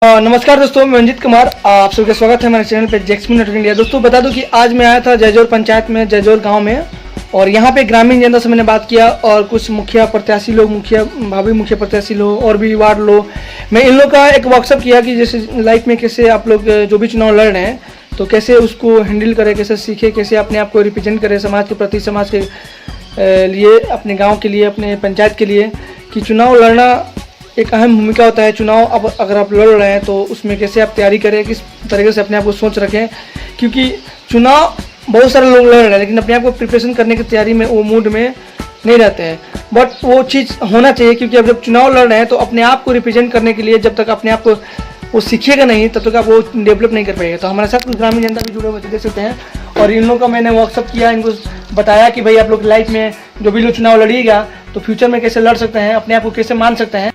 नमस्कार दोस्तों, मैं मंजित कुमार। आप सबका स्वागत है हमारे चैनल पे जैक्समिन नेटवर्क इंडिया। दोस्तों बता दूं कि आज मैं आया था जयजोर पंचायत में, जयजोर गांव में, और यहाँ पे ग्रामीण जनता से मैंने बात किया और कुछ मुखिया प्रत्याशी लोग, भावी मुखिया प्रत्याशी लोग और भी वार्ड लोग, मैं इन लोग का एक वर्कशॉप किया कि जैसे लाइफ में कैसे आप लोग जो भी चुनाव लड़ रहे हैं तो कैसे उसको हैंडल करें, कैसे सीखे, कैसे अपने आप को रिप्रेजेंट करें समाज के प्रति, समाज के लिए, अपने गाँव के लिए, अपने पंचायत के लिए। कि चुनाव लड़ना एक अहम भूमिका होता है। चुनाव अब अगर आप लड़ रहे हैं तो उसमें कैसे आप तैयारी करें, किस तरीके से अपने आप को सोच रखें, क्योंकि चुनाव बहुत सारे लोग लड़ रहे हैं लेकिन अपने आप को प्रिपरेशन करने की तैयारी में, वो मूड में नहीं रहते हैं। बट वो चीज़ होना चाहिए, क्योंकि अब जब चुनाव लड़ रहे हैं तो अपने आप को रिप्रेजेंट करने के लिए जब तक अपने आप को वो सीखेगा नहीं तब तक आप वो डेवलप नहीं कर पाएगा। तो हमारे साथ कुछ ग्रामीण जनता भी जुड़े हुए देख सकते हैं, और इन लोगों का मैंने वर्कशॉप किया, इनको बताया कि भाई आप लोग लाइफ में जो भी लोग चुनाव लड़िएगा तो फ्यूचर में कैसे लड़ सकते हैं, अपने आप को कैसे मान सकते हैं।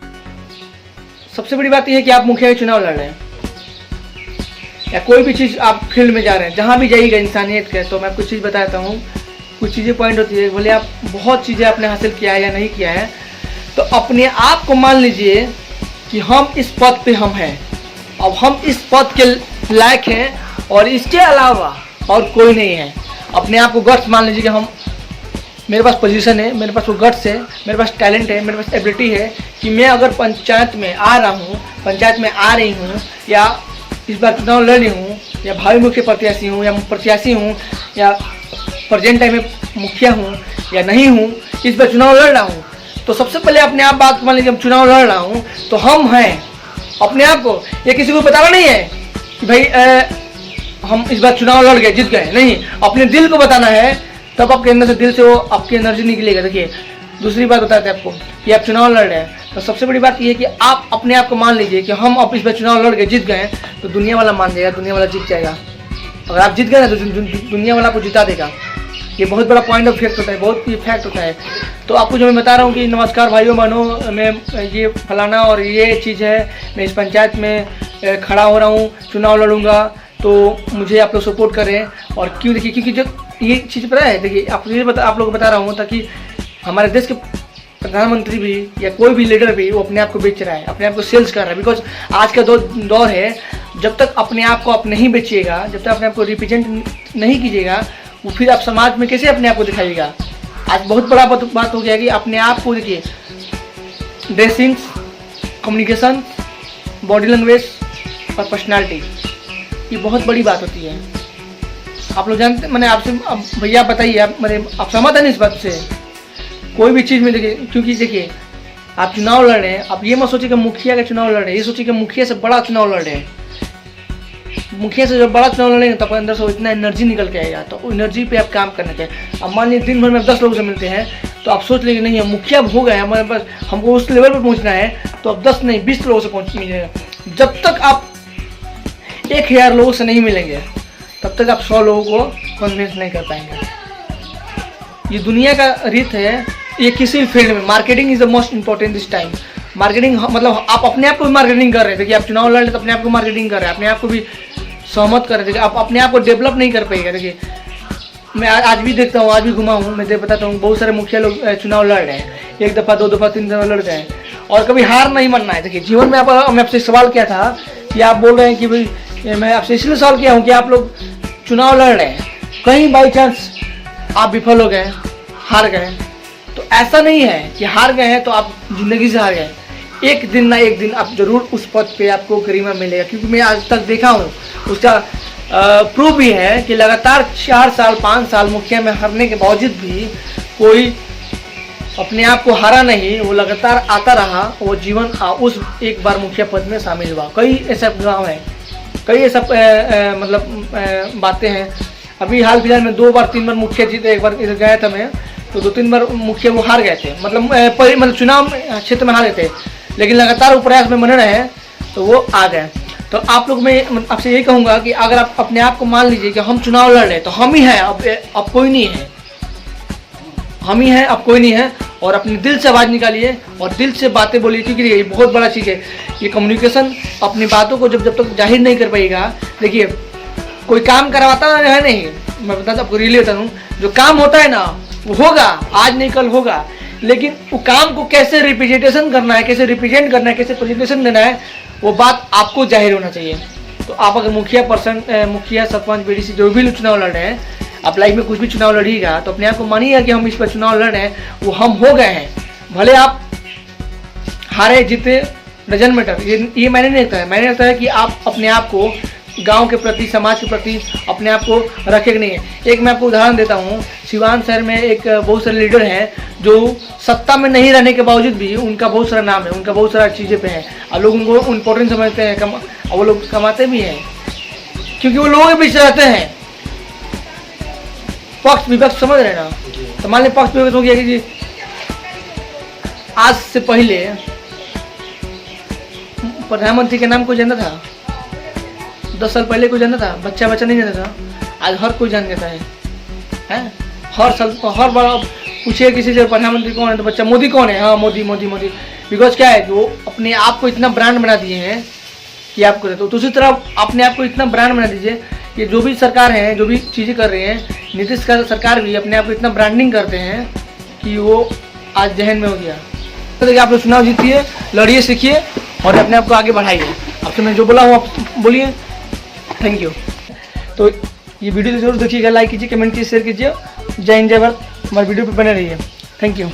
सबसे बड़ी बात यह है कि आप मुखिया चुनाव लड़ रहे हैं या कोई भी चीज़ आप फील्ड में जा रहे हैं, जहाँ भी जाइएगा इंसानियत के, तो मैं आपको चीज़ बताता हूँ। कुछ चीज़ें पॉइंट होती है, भले आप बहुत चीज़ें आपने हासिल किया है या नहीं किया है, तो अपने आप को मान लीजिए कि हम इस पद पे हम हैं, अब हम इस पद के लायक हैं और इसके अलावा और कोई नहीं है। अपने आप को गट्स मान लीजिए कि हम, मेरे पास पोजीशन है, मेरे पास वो गट्स है, मेरे पास टैलेंट है, मेरे पास एबिलिटी है कि मैं अगर पंचायत में आ रहा हूँ, पंचायत में आ रही हूँ, या इस बार चुनाव लड़ रही हूँ, या भावी मुख्य प्रत्याशी हूँ, या प्रत्याशी हूँ, या प्रेजेंट टाइम में मुखिया हूँ या नहीं हूँ, इस बार चुनाव लड़ रहा हूँ, तो सबसे पहले अपने आप बात मान लीजिए, हम चुनाव लड़ रहा हूँ तो हम हैं। अपने आप को, ये किसी को बताना नहीं है कि भाई हम इस बार चुनाव लड़ गए, जीत गए, नहीं, अपने दिल को बताना है, तब आपके अंदर से, दिल से वो आपकी एनर्जी निकलेगा। देखिए, दूसरी बात बताते हैं आपको कि आप चुनाव लड़ रहे हैं, तो सबसे बड़ी बात ये है कि आप अपने आप को मान लीजिए कि हम अब इस बार चुनाव लड़ गए, जीत गए, तो दुनिया वाला मान जाएगा, दुनिया वाला जीत जाएगा। अगर आप जीत गए ना तो दुनिया वाला आपको जिता देगा। ये बहुत बड़ा पॉइंट ऑफ फैक्ट होता है, बहुत फैक्ट होता है। तो आपको जो मैं बता रहा हूँ कि नमस्कार भाइयों बहनों, मैं ये फलाना और ये चीज़ है, मैं इस पंचायत में खड़ा हो रहा हूँ, चुनाव लड़ूंगा, तो मुझे आप लोग सपोर्ट करें। और क्यों, देखिए, क्योंकि जब ये चीज़ पता है, देखिए आप लोग को बता रहा हूँ ताकि हमारे देश के प्रधानमंत्री भी या कोई भी लीडर भी वो अपने आप को बेच रहा है, अपने आप को सेल्स कर रहा है। बिकॉज आज का दौर है, जब तक अपने आप को आप नहीं बेचिएगा, जब तक अपने आप को रिप्रेजेंट नहीं कीजिएगा, वो फिर आप समाज में कैसे अपने आप को दिखाइएगा। आज बहुत बड़ा बात हो गया कि अपने आप को, देखिए, ड्रेसिंग, कम्युनिकेशन, बॉडी लैंग्वेज और पर्सनालिटी, ये बहुत बड़ी बात होती है। आप लोग जानते हैं, मैंने आपसे, भैया बताइए, आप सहमत हैं इस बात से? कोई भी चीज़ में देखिए, क्योंकि देखिए आप चुनाव लड़ रहे हैं, आप ये मत सोचिए कि मुखिया का चुनाव लड़ रहे हैं, ये सोचिए कि मुखिया से बड़ा चुनाव लड़ रहे हैं। मुखिया से जब बड़ा चुनाव लड़ेंगे तो अपने अंदर से इतना एनर्जी निकल के आएगा, तो एनर्जी पे आप काम करना चाहिए। अब मान लीजिए दिन भर में 10 लोगों से मिलते हैं तो आप सोच लेंगे नहीं, हम मुखिया हो गए, हमारे पास, हमको उस लेवल पर पहुँचना है, तो अब 10 नहीं 20 लोगों से पहुँचिएगा। जब तक आप 1000 लोगों से नहीं मिलेंगे तब तक आप 100 लोगों को कन्विंस नहीं कर पाएंगे। ये दुनिया का रीत है, ये किसी भी फील्ड में। Marketing is the most important this time. Marketing मतलब आप अपने आप को भी मार्केटिंग कर रहे हैं। देखिए, आप चुनाव लड़ रहे हैं तो अपने आप को मार्केटिंग कर रहे हैं, अपने आप को भी सहमत कर रहे हैं। आप अपने आप को डेवलप नहीं कर पाएगा। देखिए, मैं आज भी देखता हूँ, आज भी घुमा हूँ, मैं बताता हूँ, बहुत सारे मुखिया लोग चुनाव लड़ रहे हैं, 1 दफ़ा 2 दफ़ा 3 दफ़ा लड़ रहे हैं, और कभी हार नहीं मानना है। देखिए, जीवन में मैं आपसे सवाल किया था कि आप बोल रहे हैं कि भाई, मैं आपसे इसलिए सवाल किया हूँ कि आप लोग चुनाव लड़ रहे हैं, कहीं बाई चांस आप विफल हो गए, हार गए, तो ऐसा नहीं है कि हार गए हैं तो आप जिंदगी से हार गए। एक दिन ना एक दिन आप जरूर उस पद पे आपको गरिमा मिलेगा, क्योंकि मैं आज तक देखा हूँ, उसका प्रूफ भी है कि लगातार 4 साल 5 साल मुखिया में हारने के बावजूद भी कोई अपने आप को हारा नहीं, वो लगातार आता रहा, वो जीवन उस एक बार मुखिया पद में शामिल हुआ। कई ऐसा गाँव है, कई ऐसा मतलब बातें हैं। अभी हाल फिलहाल में 2 बार 3 बार मुखिया जीते, एक बार इधर गया था मैं, तो 2-3 बार मुखिया वो हार गए थे, मतलब चुनाव क्षेत्र में हारे थे, लेकिन लगातार वो प्रयास में बने रहे तो वो आ गए। तो आप लोग, मैं आपसे यही कहूँगा कि अगर आप अपने आप को मान लीजिए कि हम चुनाव लड़ रहे हैं तो हम ही हैं, अब कोई नहीं है, हम ही हैं, अब कोई नहीं है। और अपने दिल से आवाज़ निकालिए और दिल से बातें बोलिए, क्योंकि ये बहुत बड़ा चीज़ है। ये कम्युनिकेशन, अपनी बातों को जब तक जाहिर नहीं कर पाएगा, देखिए कोई काम करवाता है नहीं, मैं बताता आपको, रियली बता दूँ, जो काम होता है ना वो होगा, आज नहीं कल होगा, लेकिन वो काम को कैसे रिप्रेजेंटेशन करना है, कैसे रिप्रेजेंट करना है, कैसे प्रेजेंटेशन देना है, वो बात आपको जाहिर होना चाहिए। तो आप अगर मुखिया सरपंच बीडीसी जो भी चुनाव लड़ रहे हैं, आप लाइफ में कुछ भी चुनाव लड़िएगा तो अपने आप को मानिएगा कि हम इस पर चुनाव लड़ रहे हैं, वो हम हो गए हैं। भले आप हारे जीते डजन मैटर, ये मैंने नहीं लगता है। मैंने लगता है कि आप अपने आप को गांव के प्रति, समाज के प्रति अपने आप को रखे कि नहीं है। एक मैं आपको उदाहरण देता हूँ, सिवान शहर में एक बहुत सारे लीडर हैं जो सत्ता में नहीं रहने के बावजूद भी उनका बहुत सारा नाम है, उनका बहुत सारा चीज़ें पे है और लोग उनको इम्पोर्टेंट समझते हैं, और वो लोग कमाते भी हैं क्योंकि वो लोगों के बीच रहते हैं। पक्ष विपक्ष समझ रहे ना। तो मान लीजिए पक्ष विपक्ष हो गया कि जी आज से पहले प्रधानमंत्री के नाम कोई जानता था? 10 साल पहले कोई जानता था? बच्चा नहीं जानता था। आज हर कोई जान जाता है, हैं? हर साल हर बार पूछिए किसी से प्रधानमंत्री कौन है तो बच्चा मोदी कौन है, हाँ मोदी मोदी मोदी। बिकॉज क्या है कि वो अपने आप को इतना ब्रांड बना दिए हैं कि आप करें। तो दूसरी तरफ अपने आप को इतना ब्रांड बना दीजिए कि जो भी सरकार है, जो भी चीज़ें कर रहे हैं, नीतीश सरकार भी अपने आप को इतना ब्रांडिंग करते हैं कि वो आज जहन में हो गया। तो देखिए, आप लोग चुनाव जीतिए, लड़िए, सीखिए और अपने आप को आगे बढ़ाइए। आपसे मैं जो बोला हूँ आप बोलिए। Thank you. तो ये वीडियो जरूर देखिएगा, लाइक कीजिए, कमेंट कीजिए, शेयर कीजिए। जय हिंद, जय भारत। हमारे वीडियो पे बने रहिए। Thank you.